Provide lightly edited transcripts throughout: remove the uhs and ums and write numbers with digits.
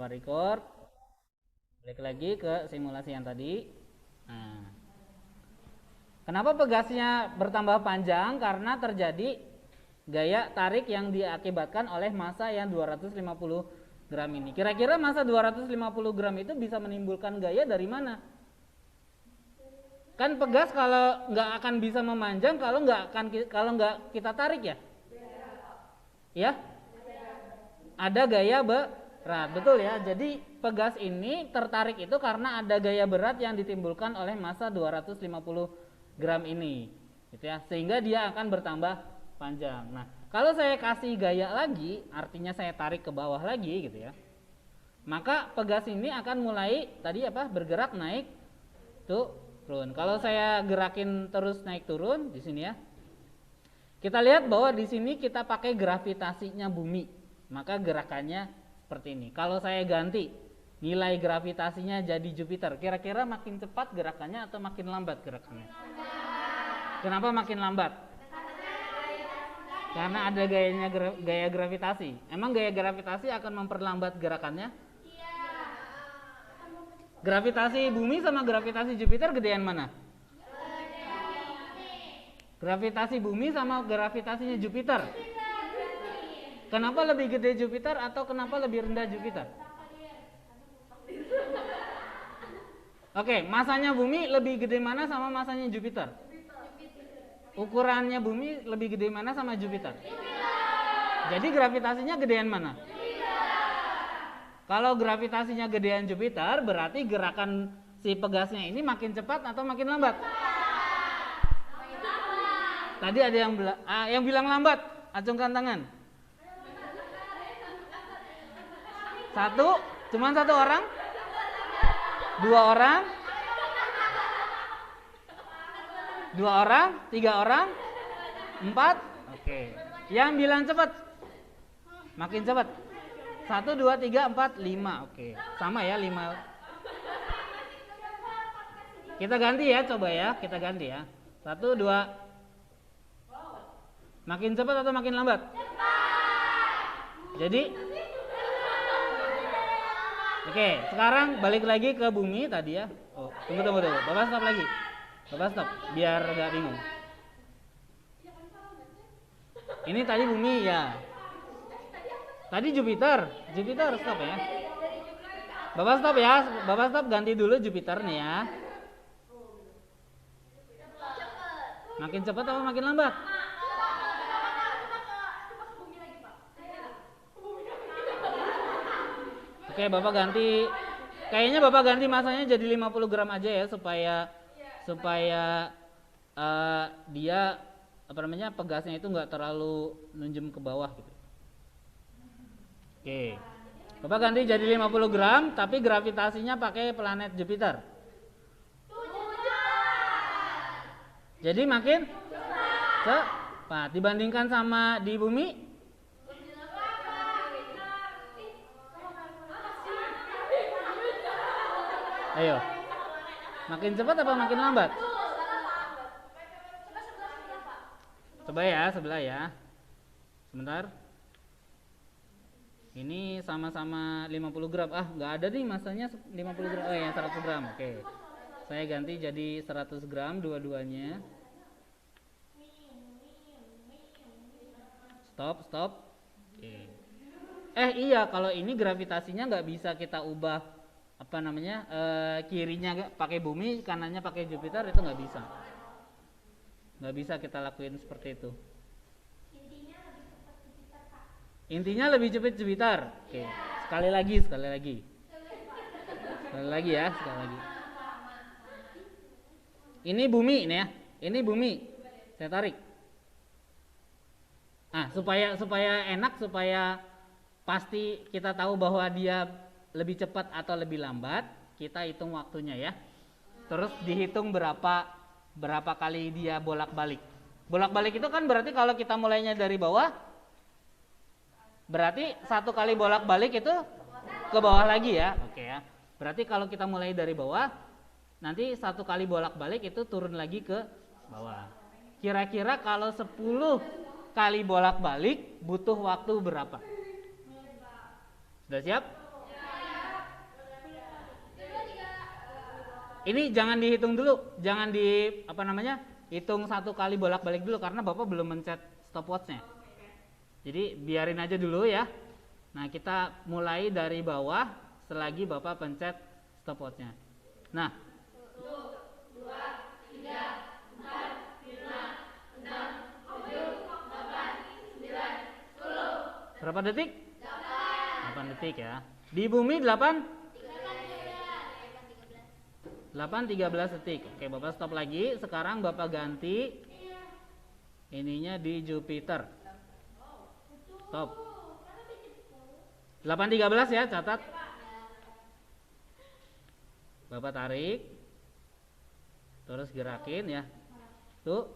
Record. Balik lagi ke simulasi yang tadi. Nah, kenapa pegasnya bertambah panjang? Karena terjadi gaya tarik yang diakibatkan oleh massa yang 250 gram ini. Kira-kira massa 250 gram itu bisa menimbulkan gaya dari mana? Kan pegas kalau nggak akan bisa memanjang kalau nggak kita tarik ya. Ya? Ada gaya berat, betul ya. Jadi pegas ini tertarik itu karena ada gaya berat yang ditimbulkan oleh massa 250 gram ini, gitu ya. Sehingga dia akan bertambah panjang. Nah, kalau saya kasih gaya lagi, artinya saya tarik ke bawah lagi, gitu ya. Maka pegas ini akan mulai bergerak naik turun. Kalau saya gerakin terus naik turun di sini ya. Kita lihat bahwa di sini kita pakai gravitasinya bumi. Maka gerakannya seperti ini. Kalau saya ganti nilai gravitasinya jadi Jupiter, kira-kira makin cepat gerakannya atau makin lambat gerakannya? Kenapa makin lambat? Karena ada gaya gravitasi. Emang gaya gravitasi akan memperlambat gerakannya? Gravitasi bumi sama gravitasi Jupiter gedean mana? Gravitasi bumi sama gravitasinya Jupiter. Kenapa lebih gede Jupiter atau kenapa lebih rendah Jupiter? Oke, masanya bumi lebih gede mana sama masanya Jupiter? Ukurannya bumi lebih gede mana sama Jupiter? Jadi gravitasinya gedean mana? Kalau gravitasinya gedean Jupiter, berarti gerakan si pegasnya ini makin cepat atau makin lambat? Tadi ada yang bilang lambat, acungkan tangan. Cuman satu orang? Dua orang? Dua orang? Tiga orang? Empat? Oke. Yang bilang cepat? Makin cepat. 1, 2, 3, 4, 5. Oke. Sama ya 5. Kita ganti ya, coba ya. Kita ganti ya. 1, 2. Makin cepat atau makin lambat? Jadi oke, sekarang balik lagi ke bumi tadi ya. Oh, tunggu. Bapak stop lagi. Bapak stop, biar gak bingung. Ini tadi bumi ya. Tadi Jupiter stop ya. Bapak stop ya. Bapak stop, ganti dulu Jupiter nih ya. Makin cepat atau makin lambat? Oke, Bapak ganti. Kayaknya Bapak ganti masanya jadi 50 gram aja ya supaya dia pegasnya itu nggak terlalu nunjem ke bawah gitu. Oke. Bapak ganti jadi 50 gram tapi gravitasinya pakai planet Jupiter. Jadi makin cepat dibandingkan sama di bumi. Ayo. Makin cepat apa makin lambat? Coba ya, sebelah ya. Sebentar. Ini sama-sama 50 gram. Nggak ada nih masanya 50 gram. Oh ya, 100 gram. Oke. Saya ganti jadi 100 gram dua-duanya. Stop. Oke. Iya, kalau ini gravitasinya nggak bisa kita ubah kirinya pakai bumi, kanannya pakai Jupiter, itu nggak bisa kita lakuin seperti itu. Intinya lebih cepat Jupiter. Oke. Sekali lagi ya. Ini bumi ini ya. Ini bumi. Saya tarik. Supaya enak, supaya pasti kita tahu bahwa dia lebih cepat atau lebih lambat, kita hitung waktunya ya. Terus dihitung berapa kali dia bolak-balik. Bolak-balik itu kan berarti kalau kita mulainya dari bawah, berarti 1 kali bolak-balik itu ke bawah lagi ya. Oke ya. Berarti kalau kita mulai dari bawah, nanti 1 kali bolak-balik itu turun lagi ke bawah. Kira-kira kalau 10 kali bolak-balik butuh waktu berapa? Sudah siap? Ini jangan dihitung dulu, jangan di hitung satu kali bolak-balik dulu karena Bapak belum mencet stopwatchnya. Jadi biarin aja dulu ya. Nah, kita mulai dari bawah selagi Bapak pencet stopwatchnya. Nah, 1, 2, 3, 4, 5, 6, 7, 8, 9, 10. Berapa detik? 8 detik ya. Di bumi 8:13 detik. Oke, Bapak stop lagi. Sekarang Bapak ganti ininya di Jupiter. Stop. 8:13 ya, catat. Bapak tarik. Terus gerakin ya. Tuh,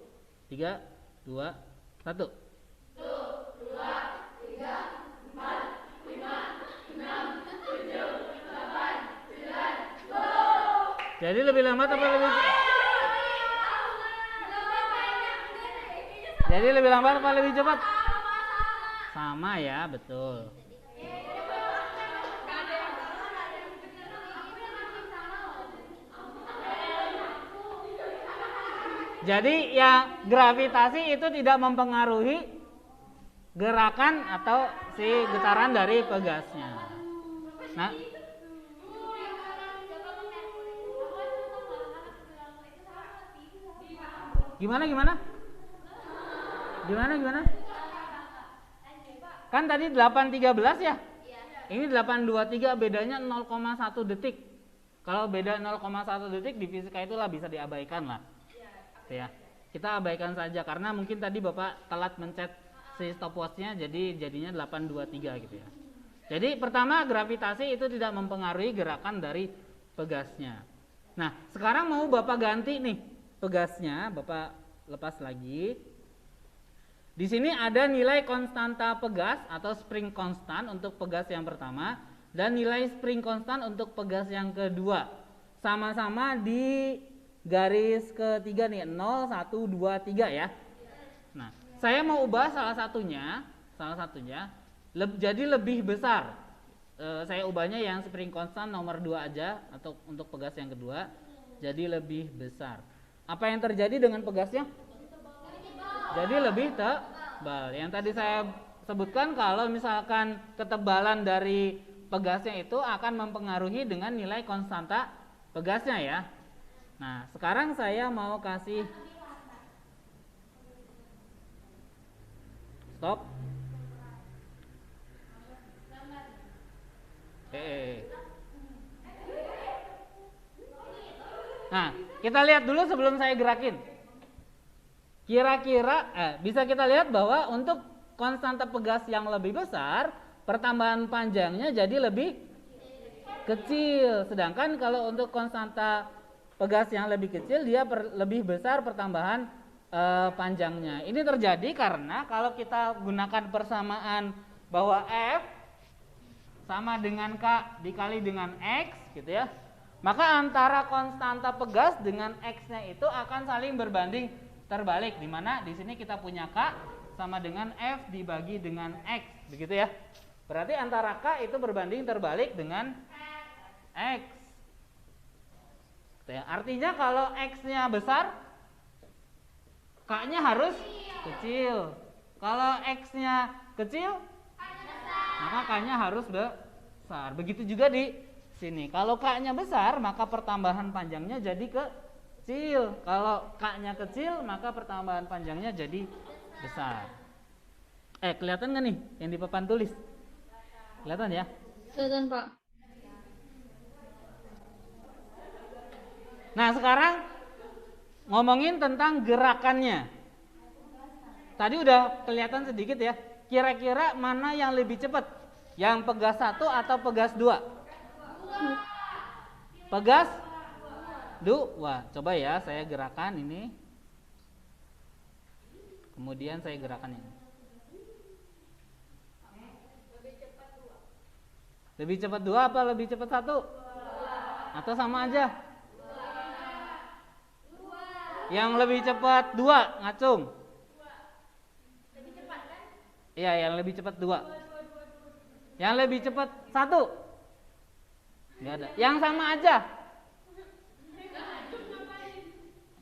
3, 2, 1. 1, 2, 3, 4, 5, 6, 7, 8, 9, 10. Jadi lebih lambat apa lebih? Jadi lebih lambat apa lebih cepat? Sama ya, betul. Jadi yang gravitasi itu tidak mempengaruhi gerakan atau si getaran dari pegasnya. Nah, gimana? Kan tadi 8:13 ya? Ini 8:23, bedanya 0,1 detik. Kalau beda 0,1 detik di fisika itulah bisa diabaikan lah. Ya. Kita abaikan saja karena mungkin tadi Bapak telat mencet si stopwatchnya, jadi jadinya 8:23 gitu ya. Jadi pertama, gravitasi itu tidak mempengaruhi gerakan dari pegasnya. Nah, sekarang mau Bapak ganti nih pegasnya, Bapak lepas lagi. Di sini ada nilai konstanta pegas atau spring konstan untuk pegas yang pertama dan nilai spring konstan untuk pegas yang kedua. Sama-sama di garis ketiga nih, 0, 1, 2, 3 ya. Nah, saya mau ubah salah satunya jadi lebih besar. Saya ubahnya yang spring konstan nomor 2 aja atau untuk pegas yang kedua jadi lebih besar. Apa yang terjadi dengan pegasnya? Jadi lebih tebal. Yang tadi saya sebutkan kalau misalkan ketebalan dari pegasnya itu akan mempengaruhi dengan nilai konstanta pegasnya ya. Nah, sekarang saya mau kasih stop. Nah, kita lihat dulu sebelum saya gerakin. Kira-kira bisa kita lihat bahwa untuk konstanta pegas yang lebih besar, pertambahan panjangnya jadi lebih kecil. Sedangkan kalau untuk konstanta pegas yang lebih kecil, dia lebih besar pertambahan panjangnya. Ini terjadi karena kalau kita gunakan persamaan bahwa F sama dengan K dikali dengan X gitu ya, maka antara konstanta pegas dengan X-nya itu akan saling berbanding terbalik, di mana di sini kita punya K sama dengan F dibagi dengan X, begitu ya. Berarti antara K itu berbanding terbalik dengan X. Artinya kalau X-nya besar, K-nya harus kecil. Kalau X-nya kecil, maka K-nya harus besar. Begitu juga di sini. Kalau K-nya besar, maka pertambahan panjangnya jadi kecil. Kalau K-nya kecil, maka pertambahan panjangnya jadi besar. Kelihatan nggak nih yang di papan tulis? Kelihatan ya? Kelihatan, Pak. Nah, sekarang ngomongin tentang gerakannya. Tadi udah kelihatan sedikit ya. Kira-kira mana yang lebih cepat? Yang pegas 1 atau pegas 2? Pegas 2. Coba ya, saya gerakan ini. Kemudian saya gerakan ini. Lebih cepat 2 apa lebih cepat 1? Atau sama aja? Yang lebih cepat 2, ngacung. Lebih cepat kan? Iya, yang lebih cepat 2. Yang lebih cepat 1? Enggak ada. Yang sama aja?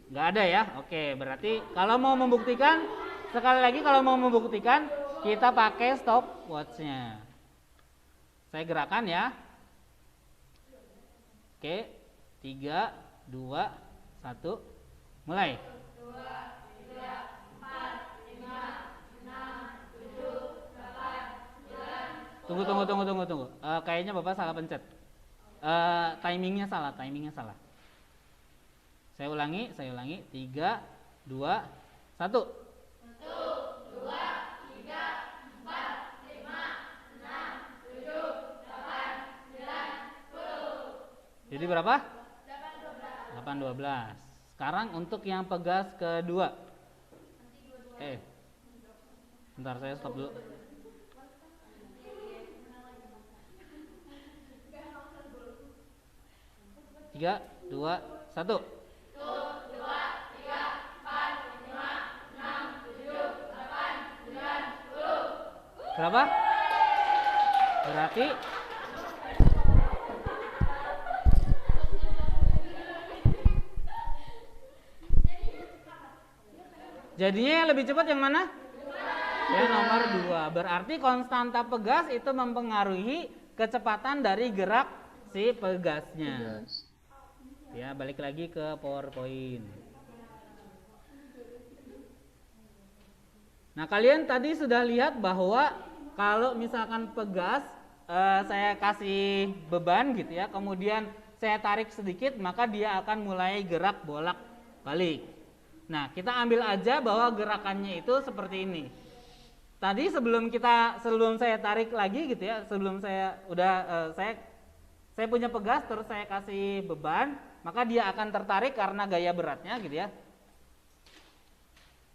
Nggak ada ya? Oke, berarti kalau mau membuktikan, sekali lagi kalau mau membuktikan, kita pakai stopwatch-nya. Saya gerakan ya. Oke, 3, 2, 1, mulai. Tunggu. Kayaknya Bapak salah pencet. Timingnya salah. Saya ulangi. 3, 2, 1. Jadi berapa? 8, 12. Sekarang untuk yang pegas kedua. Bentar saya stop dulu. 3, 2, 1. Berapa? Berarti jadinya yang lebih cepat yang mana? Ya, nomor 2. Berarti konstanta pegas itu mempengaruhi kecepatan dari gerak si pegasnya. Ya, balik lagi ke PowerPoint. Nah, kalian tadi sudah lihat bahwa kalau misalkan pegas saya kasih beban gitu ya, kemudian saya tarik sedikit, maka dia akan mulai gerak bolak-balik. Nah, kita ambil aja bahwa gerakannya itu seperti ini. Tadi sebelum saya tarik lagi gitu ya, sebelum saya saya punya pegas terus saya kasih beban, maka dia akan tertarik karena gaya beratnya gitu ya.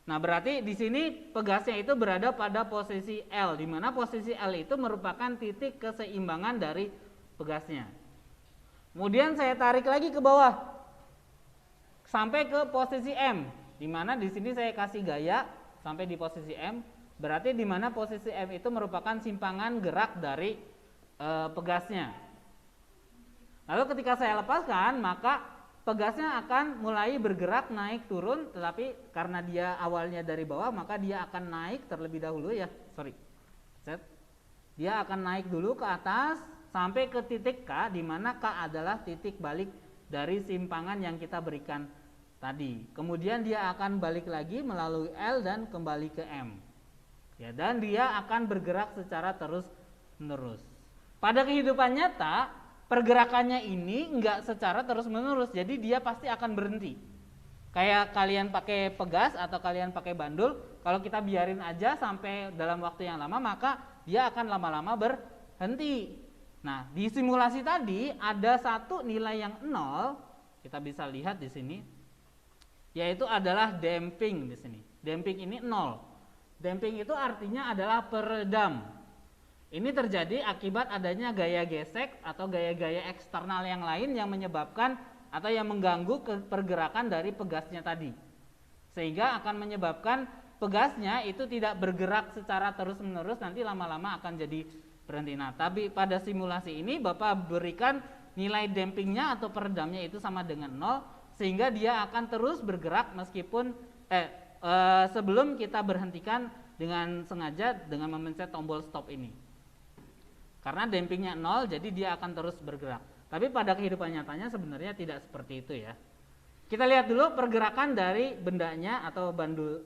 Nah, berarti di sini pegasnya itu berada pada posisi L, di mana posisi L itu merupakan titik keseimbangan dari pegasnya. Kemudian saya tarik lagi ke bawah sampai ke posisi M, di mana di sini saya kasih gaya sampai di posisi M, berarti di mana posisi M itu merupakan simpangan gerak dari pegasnya. Lalu ketika saya lepaskan, maka pegasnya akan mulai bergerak naik turun, tetapi karena dia awalnya dari bawah, maka dia akan naik terlebih dahulu ya. Dia akan naik dulu ke atas sampai ke titik K, di mana K adalah titik balik dari simpangan yang kita berikan tadi. Kemudian dia akan balik lagi melalui L dan kembali ke M. Ya, dan dia akan bergerak secara terus-menerus. Pada kehidupan nyata, pergerakannya ini enggak secara terus-menerus, jadi dia pasti akan berhenti. Kayak kalian pakai pegas atau kalian pakai bandul, kalau kita biarin aja sampai dalam waktu yang lama, maka dia akan lama-lama berhenti. Nah, di simulasi tadi ada satu nilai yang 0, kita bisa lihat di sini, yaitu adalah damping di sini. Damping ini 0. Damping itu artinya adalah peredam. Ini terjadi akibat adanya gaya gesek atau gaya-gaya eksternal yang lain yang menyebabkan atau yang mengganggu pergerakan dari pegasnya tadi. Sehingga akan menyebabkan pegasnya itu tidak bergerak secara terus-menerus, nanti lama-lama akan jadi berhenti. Nah, tapi pada simulasi ini Bapak berikan nilai dampingnya atau peredamnya itu sama dengan 0, sehingga dia akan terus bergerak meskipun sebelum kita berhentikan dengan sengaja dengan memencet tombol stop ini. Karena dampingnya 0, jadi dia akan terus bergerak. Tapi pada kehidupan nyatanya sebenarnya tidak seperti itu ya. Kita lihat dulu pergerakan dari bendanya atau bandul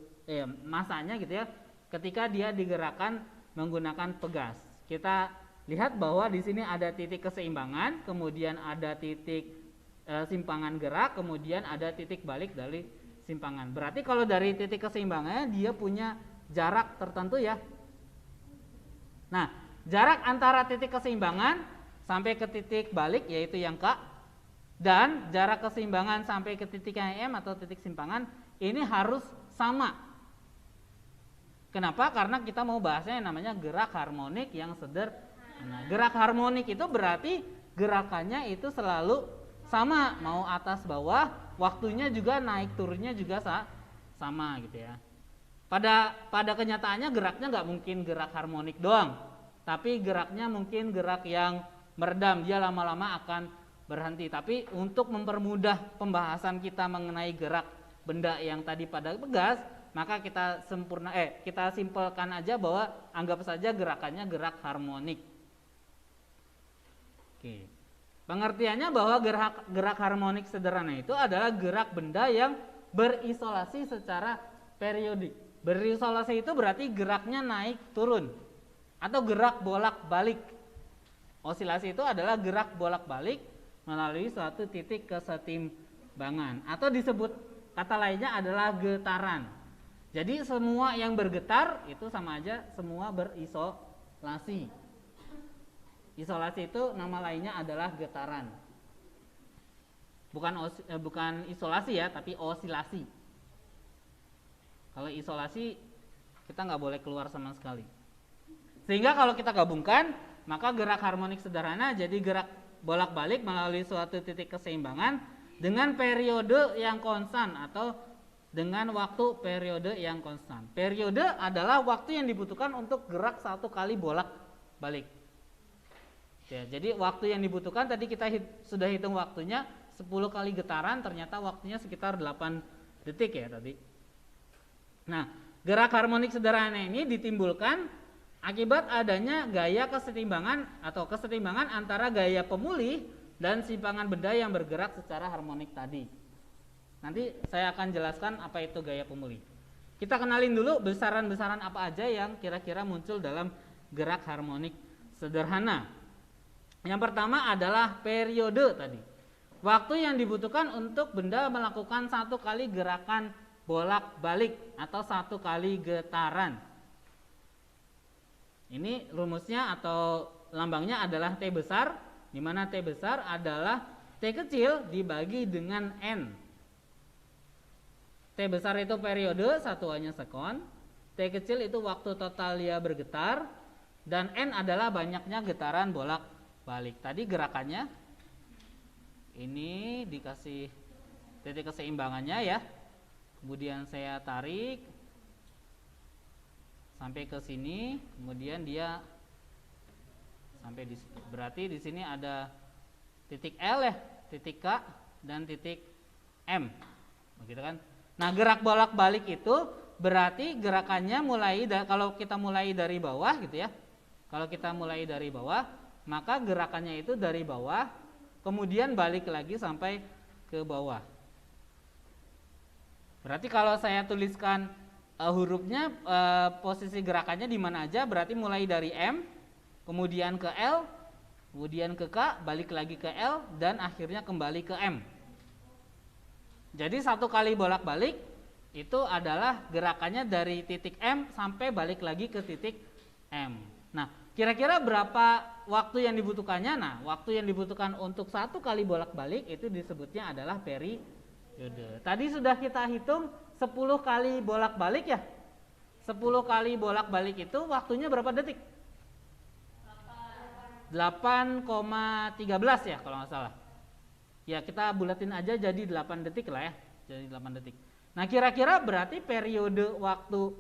masanya gitu ya, ketika dia digerakkan menggunakan pegas. Kita lihat bahwa di sini ada titik keseimbangan, kemudian ada titik simpangan gerak, kemudian ada titik balik dari simpangan. Berarti kalau dari titik keseimbangannya dia punya jarak tertentu ya. Nah, jarak antara titik keseimbangan sampai ke titik balik yaitu yang K, dan jarak keseimbangan sampai ke titik yang M atau titik simpangan ini harus sama. Kenapa? Karena kita mau bahasnya yang namanya gerak harmonik yang sederhana. Gerak harmonik itu berarti gerakannya itu selalu sama, mau atas bawah, waktunya juga naik turunnya juga sama gitu ya. Pada kenyataannya geraknya nggak mungkin gerak harmonik doang, tapi geraknya mungkin gerak yang meredam, dia lama-lama akan berhenti. Tapi untuk mempermudah pembahasan kita mengenai gerak benda yang tadi pada pegas, maka kita simpelkan aja bahwa anggap saja gerakannya gerak harmonik. Oke. Pengertiannya bahwa gerak harmonik sederhana itu adalah gerak benda yang berisolasi secara periodik. Berisolasi itu berarti geraknya naik turun atau gerak bolak-balik. Osilasi itu adalah gerak bolak-balik melalui suatu titik kesetimbangan, atau disebut kata lainnya adalah getaran. Jadi semua yang bergetar itu sama aja semua berisolasi. Isolasi itu nama lainnya adalah getaran. Bukan isolasi ya, tapi osilasi. Kalau isolasi kita nggak boleh keluar sama sekali. Sehingga kalau kita gabungkan, maka gerak harmonik sederhana jadi gerak bolak-balik melalui suatu titik keseimbangan dengan periode yang konstan atau dengan waktu periode yang konstan. Periode adalah waktu yang dibutuhkan untuk gerak satu kali bolak-balik. Ya, jadi waktu yang dibutuhkan tadi kita sudah hitung waktunya 10 kali getaran, ternyata waktunya sekitar 8 detik ya tadi. Nah, gerak harmonik sederhana ini ditimbulkan akibat adanya gaya kesetimbangan atau kesetimbangan antara gaya pemulih dan simpangan benda yang bergerak secara harmonik tadi. Nanti saya akan jelaskan apa itu gaya pemulih. Kita kenalin dulu besaran-besaran apa aja yang kira-kira muncul dalam gerak harmonik sederhana. Yang pertama adalah periode tadi. Waktu yang dibutuhkan untuk benda melakukan satu kali gerakan bolak-balik atau satu kali getaran. Ini rumusnya atau lambangnya adalah T besar, di mana T besar adalah T kecil dibagi dengan N. T besar itu periode, satuannya sekon. T kecil itu waktu total dia bergetar. Dan N adalah banyaknya getaran bolak-balik. Tadi gerakannya ini dikasih titik keseimbangannya ya. Kemudian saya tarik sampai ke sini, kemudian dia sampai di situ. Berarti di sini ada titik L ya, titik K dan titik M. Begitu kan? Nah, gerak bolak-balik itu berarti gerakannya kalau kita mulai dari bawah gitu ya. Kalau kita mulai dari bawah, maka gerakannya itu dari bawah kemudian balik lagi sampai ke bawah. Berarti kalau saya tuliskan hurufnya, posisi gerakannya di mana aja, berarti mulai dari M, kemudian ke L, kemudian ke K, balik lagi ke L, dan akhirnya kembali ke M. Jadi satu kali bolak-balik itu adalah gerakannya dari titik M sampai balik lagi ke titik M. Nah, kira-kira berapa waktu yang dibutuhkannya? Nah, waktu yang dibutuhkan untuk satu kali bolak-balik itu disebutnya adalah periode. Tadi sudah kita hitung 10 kali bolak-balik ya. 10 kali bolak-balik itu waktunya berapa detik? 8,13 ya kalau nggak salah. Ya, kita bulatin aja jadi 8 detik lah ya. Jadi 8 detik. Nah, kira-kira berarti periode waktu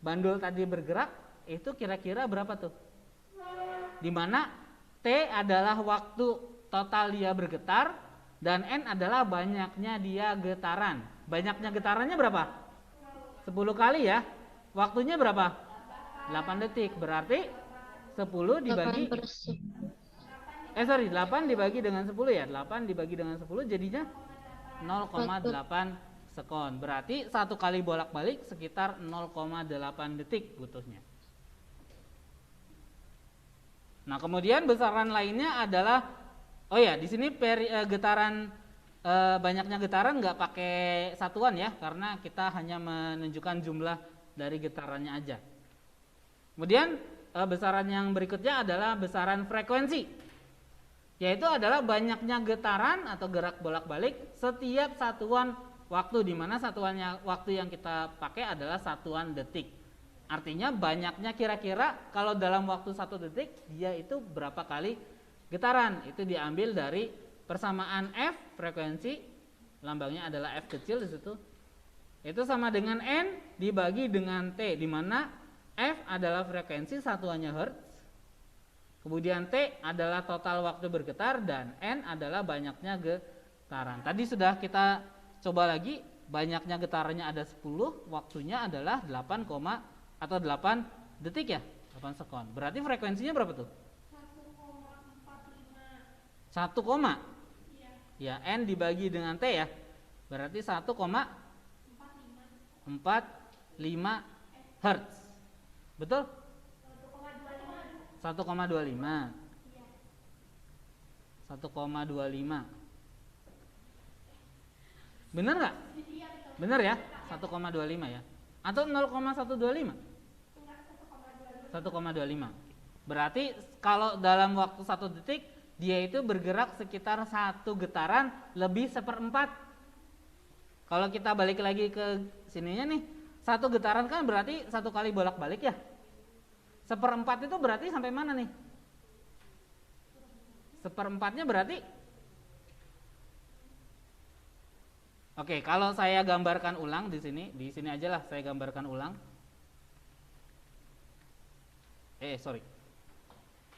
bandul tadi bergerak itu kira-kira berapa tuh? Dimana T adalah waktu total dia bergetar dan N adalah banyaknya dia getaran. Banyaknya getarannya berapa? 10 kali ya. Waktunya berapa? 8 detik. Berarti 10 dibagi 8 dibagi dengan 10 ya. 8 dibagi dengan 10 jadinya 0,8 sekon. Berarti satu kali bolak-balik sekitar 0,8 detik butuhnya. Nah, kemudian besaran lainnya adalah di sini getaran banyaknya getaran nggak pakai satuan ya, karena kita hanya menunjukkan jumlah dari getarannya aja. Kemudian besaran yang berikutnya adalah besaran frekuensi, yaitu adalah banyaknya getaran atau gerak bolak-balik setiap satuan waktu, di mana satuannya waktu yang kita pakai adalah satuan detik. Artinya banyaknya kira-kira kalau dalam waktu 1 detik dia itu berapa kali getaran. Itu diambil dari persamaan F frekuensi, lambangnya adalah F kecil di situ. Itu sama dengan N dibagi dengan T, di mana F adalah frekuensi satuannya Hertz. Kemudian T adalah total waktu bergetar dan N adalah banyaknya getaran. Tadi sudah kita coba lagi banyaknya getarannya ada 10, waktunya adalah 8, atau 8 detik ya, 8 sekon. Berarti frekuensinya berapa tuh? 1, ya, N dibagi dengan T ya. Berarti 1,45 Hertz. Betul? 1,25. 1,25. Bener nggak? Bener ya? 1,25 ya? Atau 0,125? 1,25. Berarti kalau dalam waktu 1 detik dia itu bergerak sekitar 1 getaran lebih 1/4. Kalau kita balik lagi ke sininya nih, 1 getaran kan berarti 1 kali bolak-balik ya. 1/4 itu berarti sampai mana nih? 1/4-nya berarti, oke, kalau saya gambarkan ulang di sini aja lah saya gambarkan ulang.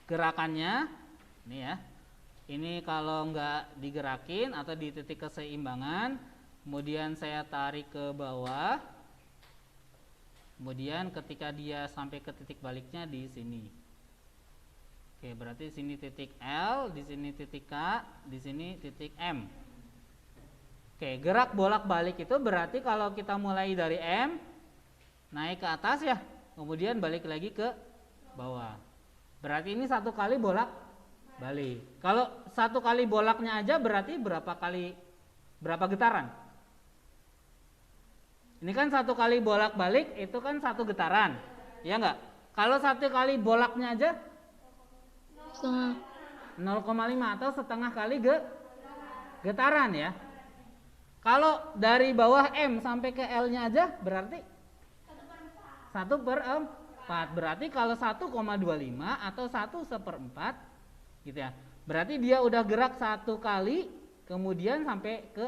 Gerakannya ini ya. Ini kalau nggak digerakin atau di titik keseimbangan, kemudian saya tarik ke bawah. Kemudian ketika dia sampai ke titik baliknya di sini. Oke, berarti sini titik L, di sini titik K, di sini titik M. Oke, gerak bolak-balik itu berarti kalau kita mulai dari M naik ke atas ya, kemudian balik lagi ke bawah. Berarti ini 1 kali bolak-balik. Kalau 1 kali bolaknya aja berarti berapa getaran? Ini kan 1 kali bolak-balik itu kan 1 getaran, ya enggak? Kalau 1 kali bolaknya aja 0,5 atau setengah kali getaran ya. Kalau dari bawah M sampai ke L-nya aja berarti 1/4. Berarti kalau 1,25 atau 1/4 gitu ya. Berarti dia udah gerak 1 kali kemudian sampai ke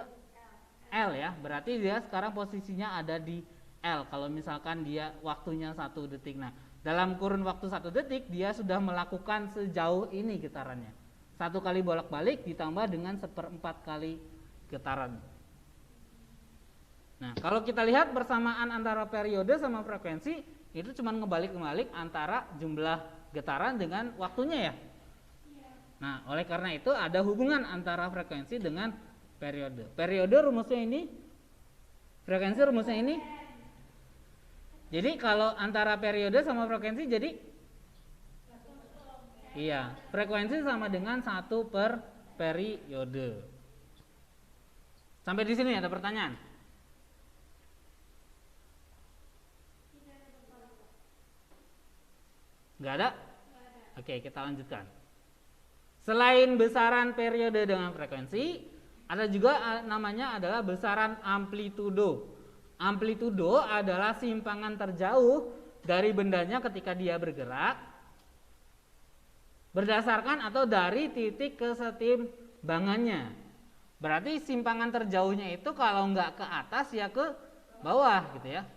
L ya. Berarti dia sekarang posisinya ada di L. Kalau misalkan dia waktunya 1 detik. Nah, dalam kurun waktu 1 detik dia sudah melakukan sejauh ini getarannya. 1 kali bolak-balik ditambah dengan 1/4 kali getaran. Nah, kalau kita lihat persamaan antara periode sama frekuensi itu cuma ngebalik-ngebalik antara jumlah getaran dengan waktunya ya. Nah, oleh karena itu ada hubungan antara frekuensi dengan periode. Periode rumusnya ini, frekuensi rumusnya ini. Jadi kalau antara periode sama frekuensi jadi iya, frekuensi sama dengan 1 per periode. Sampai di sini ada pertanyaan? Nggak ada? Oke, kita lanjutkan. Selain besaran periode dengan frekuensi, ada juga namanya adalah besaran amplitudo. Amplitudo adalah simpangan terjauh dari bendanya ketika dia bergerak berdasarkan atau dari titik kesetimbangannya. Berarti simpangan terjauhnya itu kalau nggak ke atas ya ke bawah gitu ya.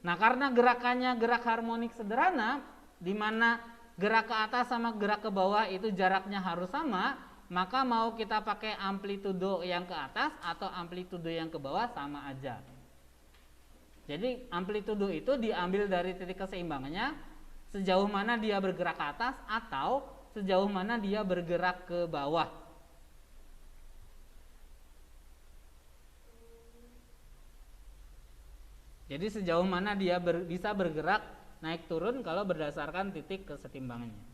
Nah, karena gerakannya gerak harmonik sederhana, di mana gerak ke atas sama gerak ke bawah itu jaraknya harus sama, maka mau kita pakai amplitudo yang ke atas atau amplitudo yang ke bawah sama aja. Jadi amplitudo itu diambil dari titik keseimbangannya, sejauh mana dia bergerak ke atas atau sejauh mana dia bergerak ke bawah. Jadi sejauh mana dia bisa bergerak naik turun kalau berdasarkan titik kesetimbangannya.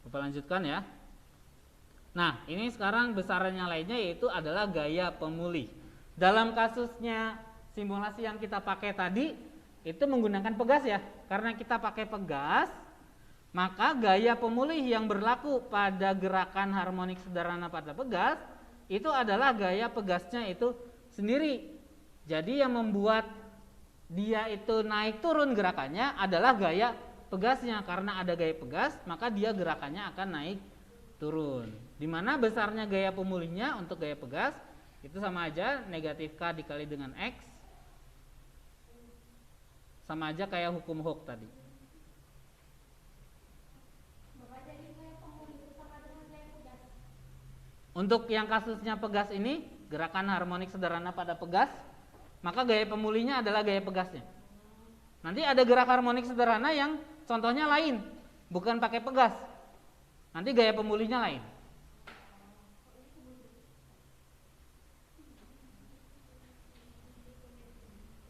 Kita lanjutkan ya. Nah, ini sekarang besarannya lainnya yaitu adalah gaya pemulih. Dalam kasusnya simulasi yang kita pakai tadi itu menggunakan pegas ya. Karena kita pakai pegas, maka gaya pemulih yang berlaku pada gerakan harmonik sederhana pada pegas itu adalah gaya pegasnya itu sendiri. Jadi yang membuat dia itu naik turun gerakannya adalah gaya pegasnya. Karena ada gaya pegas, maka dia gerakannya akan naik turun. Dimana besarnya gaya pemulihnya untuk gaya pegas itu sama aja negatif K dikali dengan X, sama aja kayak hukum Hooke tadi. Untuk yang kasusnya pegas ini, gerakan harmonik sederhana pada pegas, maka gaya pemulihnya adalah gaya pegasnya. Nanti ada gerak harmonik sederhana yang contohnya lain, bukan pakai pegas. Nanti gaya pemulihnya lain.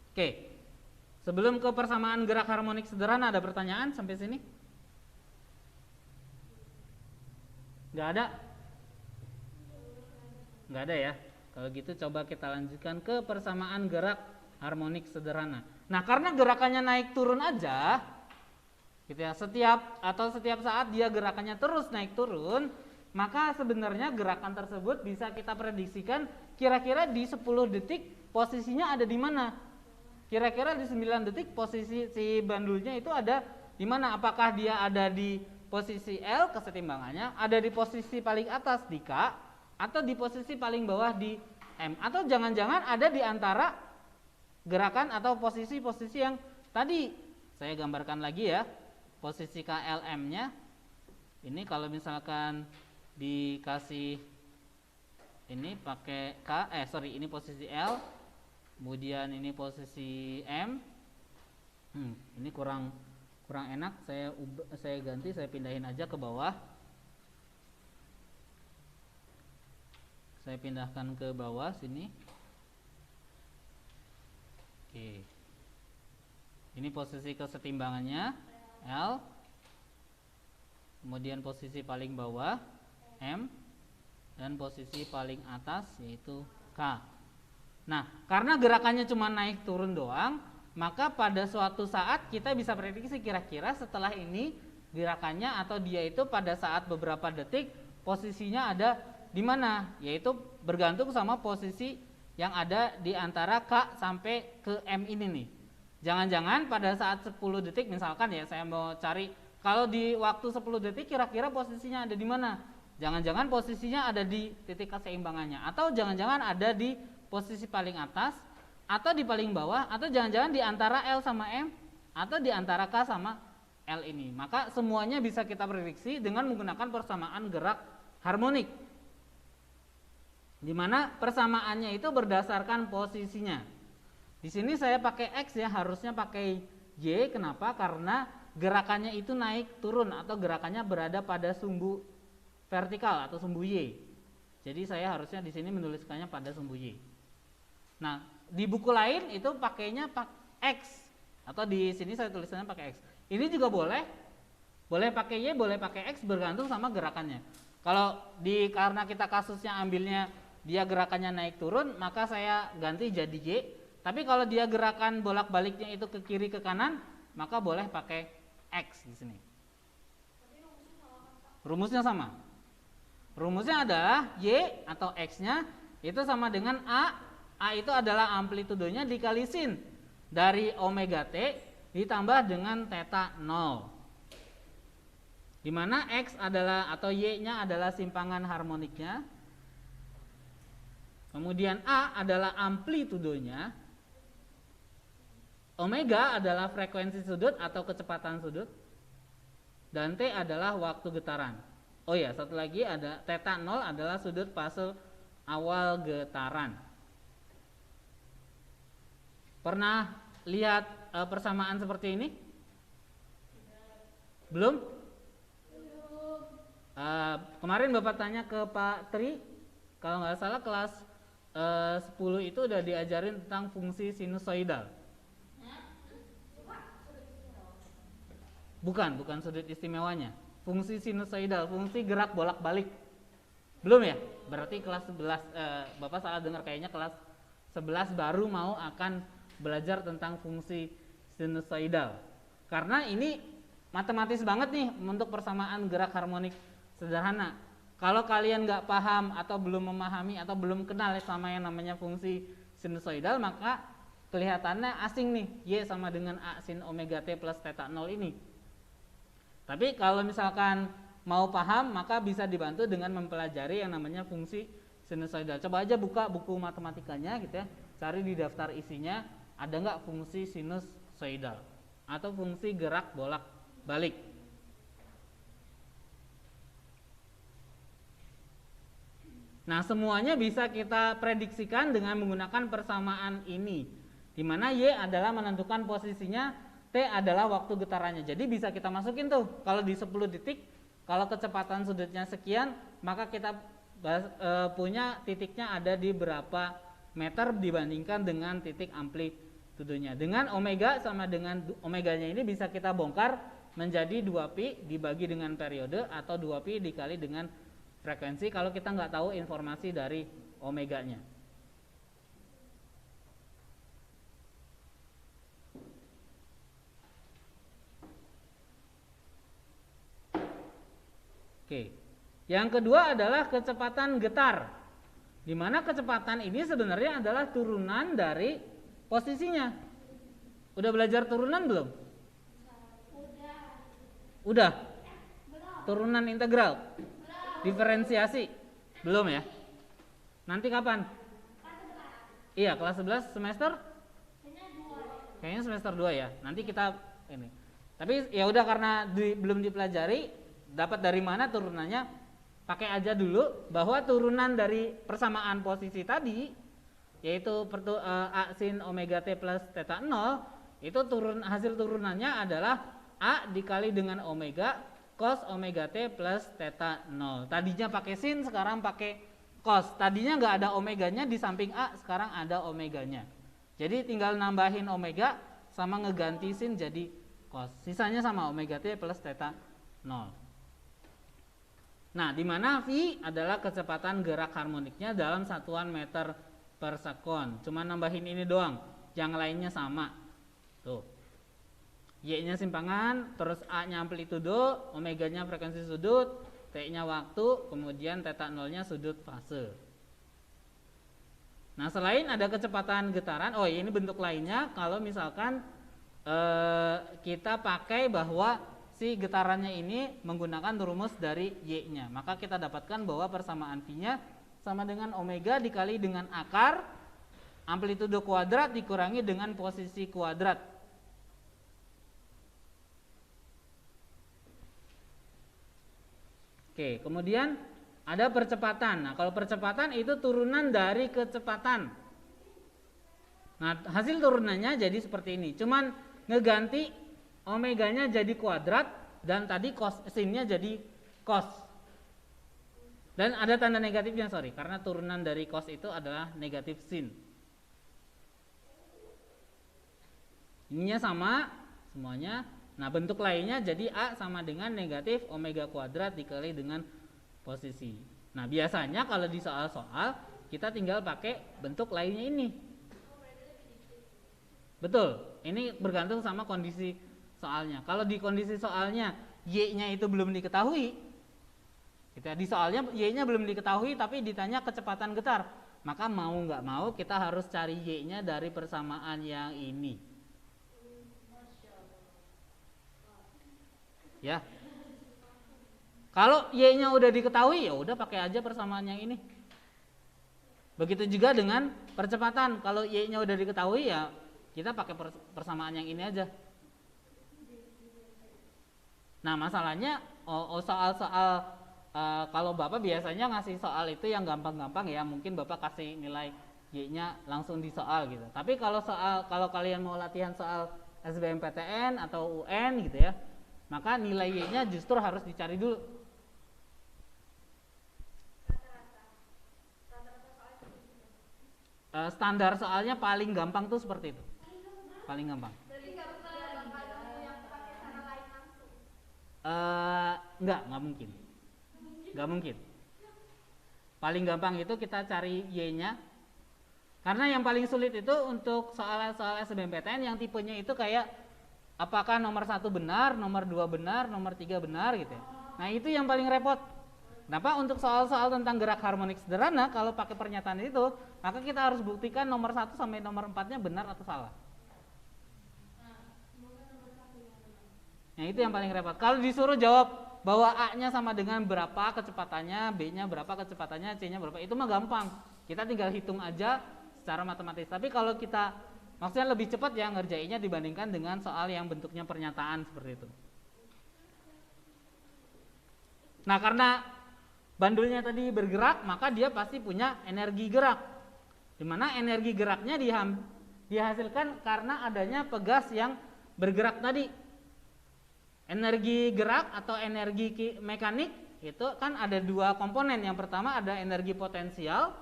Oke. Sebelum ke persamaan gerak harmonik sederhana, ada pertanyaan sampai sini? Nggak ada? Nggak ada ya. Kalau gitu coba kita lanjutkan ke persamaan gerak harmonik sederhana. Nah, karena gerakannya naik turun aja, gitu ya, setiap saat dia gerakannya terus naik turun, maka sebenarnya gerakan tersebut bisa kita prediksikan kira-kira di 10 detik posisinya ada di mana. Kira-kira di 9 detik posisi si bandulnya itu ada di mana? Apakah dia ada di posisi L kesetimbangannya, ada di posisi paling atas di K, atau di posisi paling bawah di M, atau jangan-jangan ada di antara gerakan atau posisi-posisi yang tadi saya gambarkan lagi ya. Posisi KLM-nya ini kalau misalkan dikasih ini pakai ini posisi L, kemudian ini posisi M. Ini kurang enak, saya ganti, saya pindahin aja ke bawah. Saya pindahkan ke bawah sini. Oke. Ini posisi kesetimbangannya L. Kemudian posisi paling bawah M, dan posisi paling atas yaitu K. Nah, karena gerakannya cuma naik turun doang, maka pada suatu saat kita bisa prediksi kira-kira setelah ini gerakannya atau dia itu pada saat beberapa detik posisinya ada di mana, yaitu bergantung sama posisi yang ada di antara K sampai ke M ini nih. Jangan-jangan pada saat 10 detik misalkan ya, saya mau cari kalau di waktu 10 detik kira-kira posisinya ada di mana. Jangan-jangan posisinya ada di titik keseimbangannya, atau jangan-jangan ada di posisi paling atas, atau di paling bawah, atau jangan-jangan di antara L sama M, atau di antara K sama L ini. Maka semuanya bisa kita prediksi dengan menggunakan persamaan gerak harmonik, di mana persamaannya itu berdasarkan posisinya. Di sini saya pakai X ya, harusnya pakai Y. Kenapa? Karena gerakannya itu naik turun atau gerakannya berada pada sumbu vertikal atau sumbu Y. Jadi saya harusnya di sini menuliskannya pada sumbu Y. Nah, di buku lain itu pakainya X, atau di sini saya tulisannya pakai X. Ini juga boleh pakai Y, boleh pakai X, bergantung sama gerakannya. Kalau karena kita kasusnya ambilnya dia gerakannya naik turun, maka saya ganti jadi Y. Tapi kalau dia gerakan bolak-baliknya itu ke kiri ke kanan, maka boleh pakai X di sini. Rumusnya sama. Rumusnya adalah Y atau X-nya itu sama dengan A. A itu adalah amplitudenya dikali sin dari omega T ditambah dengan theta 0. Di mana X adalah atau Y-nya adalah simpangan harmoniknya. Kemudian A adalah amplitudenya. Omega adalah frekuensi sudut atau kecepatan sudut. Dan T adalah waktu getaran. Oh ya, satu lagi ada theta 0 adalah sudut fase awal getaran. Pernah lihat persamaan seperti ini? Belum? Kemarin Bapak tanya ke Pak Tri, kalau nggak salah kelas 10 itu udah diajarin tentang fungsi sinusoidal. Bukan sudut istimewanya. Fungsi sinusoidal, fungsi gerak bolak-balik. Belum ya? Berarti kelas 11, Bapak salah dengar, kayaknya kelas 11 baru mau akan belajar tentang fungsi sinusoidal. Karena ini matematis banget nih untuk persamaan gerak harmonik sederhana. Kalau kalian nggak paham atau belum memahami atau belum kenal sama yang namanya fungsi sinusoidal, maka kelihatannya asing nih, Y sama dengan A sin omega T plus theta 0 ini. Tapi kalau misalkan mau paham, maka bisa dibantu dengan mempelajari yang namanya fungsi sinusoidal. Coba aja buka buku matematikanya gitu ya, cari di daftar isinya ada nggak fungsi sinusoidal atau fungsi gerak bolak-balik. Nah, semuanya bisa kita prediksikan dengan menggunakan persamaan ini, di mana Y adalah menentukan posisinya, T adalah waktu getarannya. Jadi bisa kita masukin tuh, kalau di 10 detik, kalau kecepatan sudutnya sekian, maka kita punya titiknya ada di berapa meter dibandingkan dengan titik amplitudenya. Dengan omega sama dengan omeganya ini bisa kita bongkar menjadi 2pi dibagi dengan periode atau 2pi dikali dengan frekuensi kalau kita nggak tahu informasi dari omeganya. Oke. Yang kedua adalah kecepatan getar. Di mana kecepatan ini sebenarnya adalah turunan dari posisinya. Udah belajar turunan belum? Udah. Turunan integral. Diferensiasi. Belum ya? Nanti kapan? Iya, kelas 11 semester? Kayaknya semester 2 ya. Nanti kita ini. Tapi ya udah karena belum dipelajari, dapat dari mana turunannya? Pakai aja dulu bahwa turunan dari persamaan posisi tadi, yaitu A sin omega T plus theta 0, itu hasil turunannya adalah A dikali dengan omega cos omega T plus theta 0. Tadinya pakai sin, sekarang pakai cos. Tadinya nggak ada omeganya di samping A, sekarang ada omeganya. Jadi tinggal nambahin omega sama ngeganti sin jadi cos. Sisanya sama omega T plus theta 0. Nah, di mana V adalah kecepatan gerak harmoniknya dalam satuan meter per sekon. Cuma nambahin ini doang, yang lainnya sama. Tuh. Y-nya simpangan, terus A-nya amplitudo, omeganya frekuensi sudut, T-nya waktu, kemudian theta 0-nya sudut fase. Nah, selain ada kecepatan getaran, oh ini bentuk lainnya kalau misalkan kita pakai bahwa si getarannya ini menggunakan rumus dari Y-nya. Maka kita dapatkan bahwa persamaan V-nya sama dengan omega dikali dengan akar amplitudo kuadrat dikurangi dengan posisi kuadrat. Oke, kemudian ada percepatan. Nah, kalau percepatan itu turunan dari kecepatan. Nah, hasil turunannya jadi seperti ini. Cuman ngeganti omeganya jadi kuadrat dan tadi sinnya jadi cos. Dan ada tanda negatifnya, sorry, karena turunan dari cos itu adalah negatif sin. Ininya sama semuanya. Nah, bentuk lainnya jadi A sama dengan negatif omega kuadrat dikali dengan posisi. Nah, biasanya kalau di soal-soal kita tinggal pakai bentuk lainnya ini. Betul, ini bergantung sama kondisi soalnya. Kalau di kondisi soalnya Y-nya itu belum diketahui, di soalnya Y-nya belum diketahui tapi ditanya kecepatan getar, maka mau nggak mau kita harus cari Y-nya dari persamaan yang ini. Ya. Kalau Y-nya udah diketahui, ya udah pakai aja persamaan yang ini. Begitu juga dengan percepatan. Kalau Y-nya udah diketahui, ya kita pakai persamaan yang ini aja. Nah, masalahnya soal-soal kalau Bapak biasanya ngasih soal itu yang gampang-gampang ya, mungkin Bapak kasih nilai Y-nya langsung di soal gitu. Tapi kalau kalian mau latihan soal SBMPTN atau UN gitu ya, maka nilai Y-nya justru harus dicari dulu. Standar soalnya paling gampang tuh seperti itu. Paling gampang. Enggak mungkin. Enggak mungkin. Paling gampang itu kita cari Y-nya. Karena yang paling sulit itu untuk soal-soal SBMPTN yang tipenya itu kayak apakah nomor 1 benar, nomor 2 benar, nomor 3 benar gitu ya. Nah, itu yang paling repot. Kenapa? Untuk soal-soal tentang gerak harmonik sederhana, kalau pakai pernyataan itu, maka kita harus buktikan nomor 1 sampai nomor 4-nya benar atau salah. Nah, itu yang paling repot. Kalau disuruh jawab bahwa A-nya sama dengan berapa kecepatannya, B-nya berapa kecepatannya, C-nya berapa, itu mah gampang. Kita tinggal hitung aja secara matematis. Tapi kalau kita maksudnya lebih cepat ya ngerjainnya dibandingkan dengan soal yang bentuknya pernyataan seperti itu. Nah, karena bandulnya tadi bergerak, maka dia pasti punya energi gerak. Dimana energi geraknya dihasilkan karena adanya pegas yang bergerak tadi. Energi gerak atau energi mekanik itu kan ada dua komponen. Yang pertama ada energi potensial,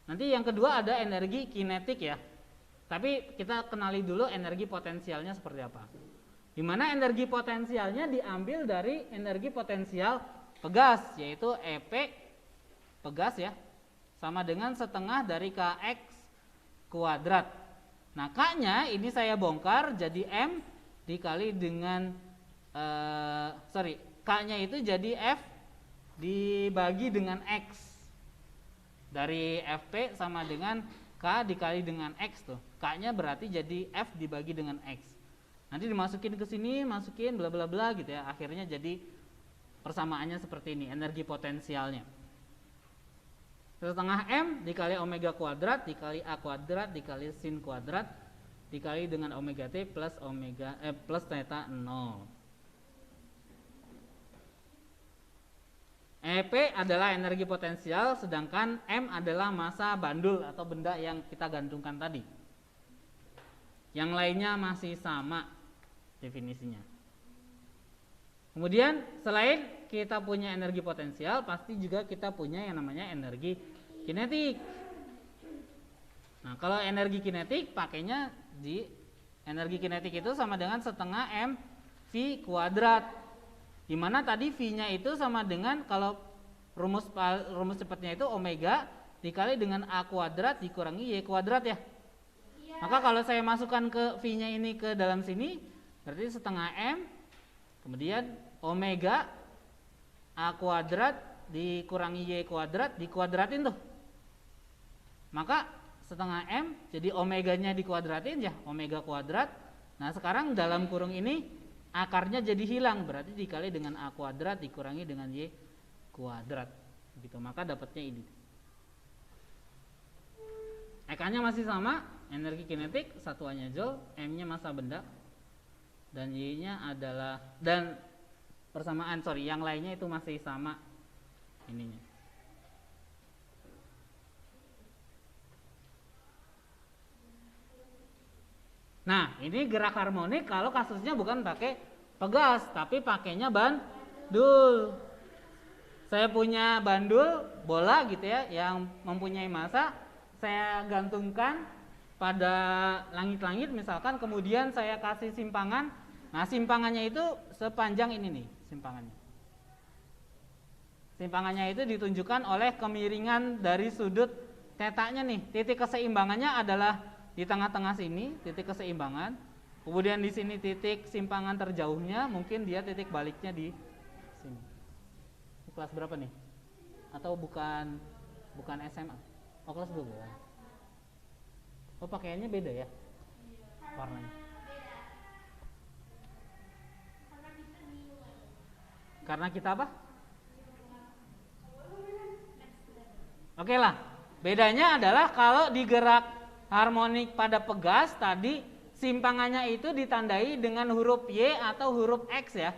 nanti yang kedua ada energi kinetik ya. Tapi kita kenali dulu energi potensialnya seperti apa. Dimana energi potensialnya diambil dari energi potensial pegas, yaitu EP pegas ya, sama dengan setengah dari Kx kuadrat. Nah, K-nya ini saya bongkar jadi M dikali dengan K-nya itu jadi F dibagi dengan X. Dari Fp sama dengan K dikali dengan X tuh. K-nya berarti jadi F dibagi dengan X. Nanti dimasukin ke sini, masukin bla bla bla gitu ya. Akhirnya jadi persamaannya seperti ini, energi potensialnya. Setengah M dikali omega kuadrat dikali A kuadrat dikali sin kuadrat dikali dengan omega T plus plus theta 0. EP adalah energi potensial, sedangkan M adalah massa bandul atau benda yang kita gantungkan tadi. Yang lainnya masih sama definisinya. Kemudian selain kita punya energi potensial, pasti juga kita punya yang namanya energi kinetik. Nah, kalau energi kinetik pakainya di energi kinetik itu sama dengan setengah M V kuadrat. Dimana tadi V-nya itu sama dengan kalau rumus cepatnya itu omega dikali dengan A kuadrat dikurangi Y kuadrat ya. Maka kalau saya masukkan ke V-nya ini ke dalam sini, berarti setengah M kemudian omega A kuadrat dikurangi Y kuadrat dikuadratin tuh. Maka setengah M jadi omeganya dikuadratin ya, omega kuadrat. Nah, sekarang dalam kurung ini akarnya jadi hilang, berarti dikali dengan A kuadrat dikurangi dengan Y kuadrat. Gitu, maka dapatnya ini. EK-nya masih sama, energi kinetik, satuannya joule, M-nya massa benda, dan Y-nya adalah, dan persamaan, yang lainnya itu masih sama ininya. Nah, ini gerak harmonik kalau kasusnya bukan pakai pegas, tapi pakainya bandul. Saya punya bandul bola gitu ya, yang mempunyai massa, saya gantungkan pada langit-langit misalkan, kemudian saya kasih simpangan. Nah, simpangannya itu sepanjang ini nih, simpangannya. Simpangannya itu ditunjukkan oleh kemiringan dari sudut tetanya nih. Titik keseimbangannya adalah di tengah-tengah sini, titik keseimbangan. Kemudian di sini titik simpangan terjauhnya, mungkin dia titik baliknya di sini. Ini kelas berapa nih? Atau bukan SMA? Oh, kelas 12. Oh, pakaiannya beda ya? Warnanya. Karena kita apa? Oke lah. Bedanya adalah kalau digerak harmonik pada pegas tadi simpangannya itu ditandai dengan huruf Y atau huruf X ya.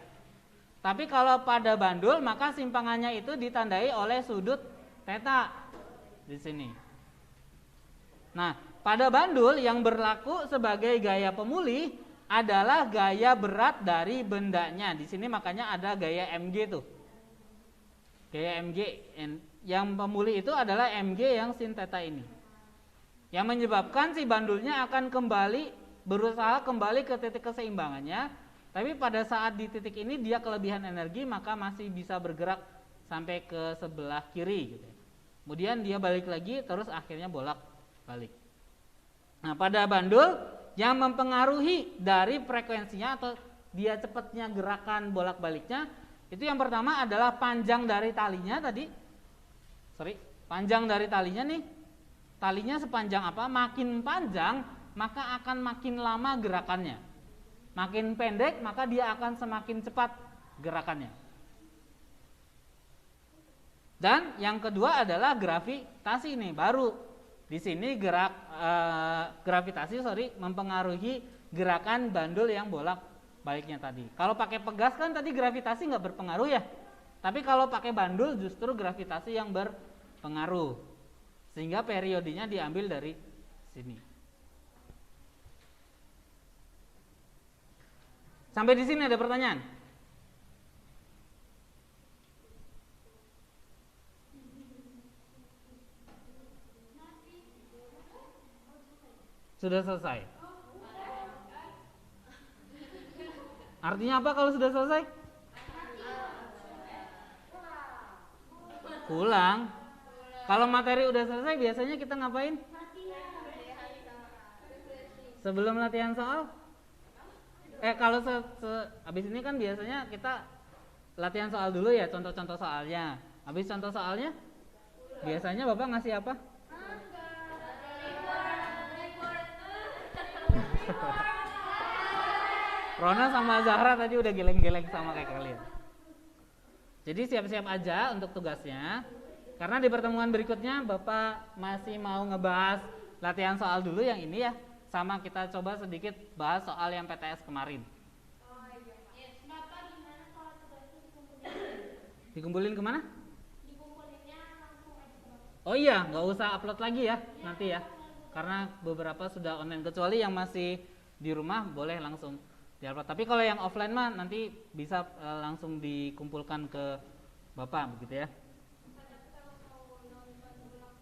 Tapi kalau pada bandul maka simpangannya itu ditandai oleh sudut theta di sini. Nah, pada bandul yang berlaku sebagai gaya pemulih adalah gaya berat dari bendanya. Di sini makanya ada gaya Mg tuh. Gaya Mg yang pemulih itu adalah Mg yang sin theta ini. Yang menyebabkan si bandulnya akan berusaha kembali ke titik keseimbangannya, tapi pada saat di titik ini dia kelebihan energi, maka masih bisa bergerak sampai ke sebelah kiri gitu. Kemudian dia balik lagi, terus akhirnya bolak-balik. Nah, pada bandul yang mempengaruhi dari frekuensinya atau dia cepatnya gerakan bolak-baliknya, itu yang pertama adalah panjang dari talinya tadi. Panjang dari talinya nih. Talinya sepanjang apa? Makin panjang, maka akan makin lama gerakannya. Makin pendek, maka dia akan semakin cepat gerakannya. Dan yang kedua adalah gravitasi nih, baru di sini gravitasi mempengaruhi gerakan bandul yang bolak-baliknya tadi. Kalau pakai pegas kan tadi gravitasi nggak berpengaruh ya. Tapi kalau pakai bandul justru gravitasi yang berpengaruh. Sehingga periodenya diambil dari sini. Sampai di sini ada pertanyaan? Sudah selesai. Artinya apa kalau sudah selesai? Pulang. Kalau materi udah selesai biasanya kita ngapain? Sebelum latihan soal? Kalau habis ini kan biasanya kita latihan soal dulu ya, contoh-contoh soalnya. Habis contoh soalnya, biasanya Bapak ngasih apa? Rona sama Zahra tadi udah geleng-geleng sama kayak kalian. Jadi siap-siap aja untuk tugasnya. Karena di pertemuan berikutnya Bapak masih mau ngebahas latihan soal dulu yang ini ya. Sama kita coba sedikit bahas soal yang PTS kemarin. Bapak gimana kalau tugasnya Dikumpulin kemana? Dikumpulinnya langsung aja ke Bapak. Oh iya, nggak usah upload lagi ya nanti ya. Karena beberapa sudah online, kecuali yang masih di rumah boleh langsung diupload. Tapi kalau yang offline mah nanti bisa langsung dikumpulkan ke Bapak begitu ya.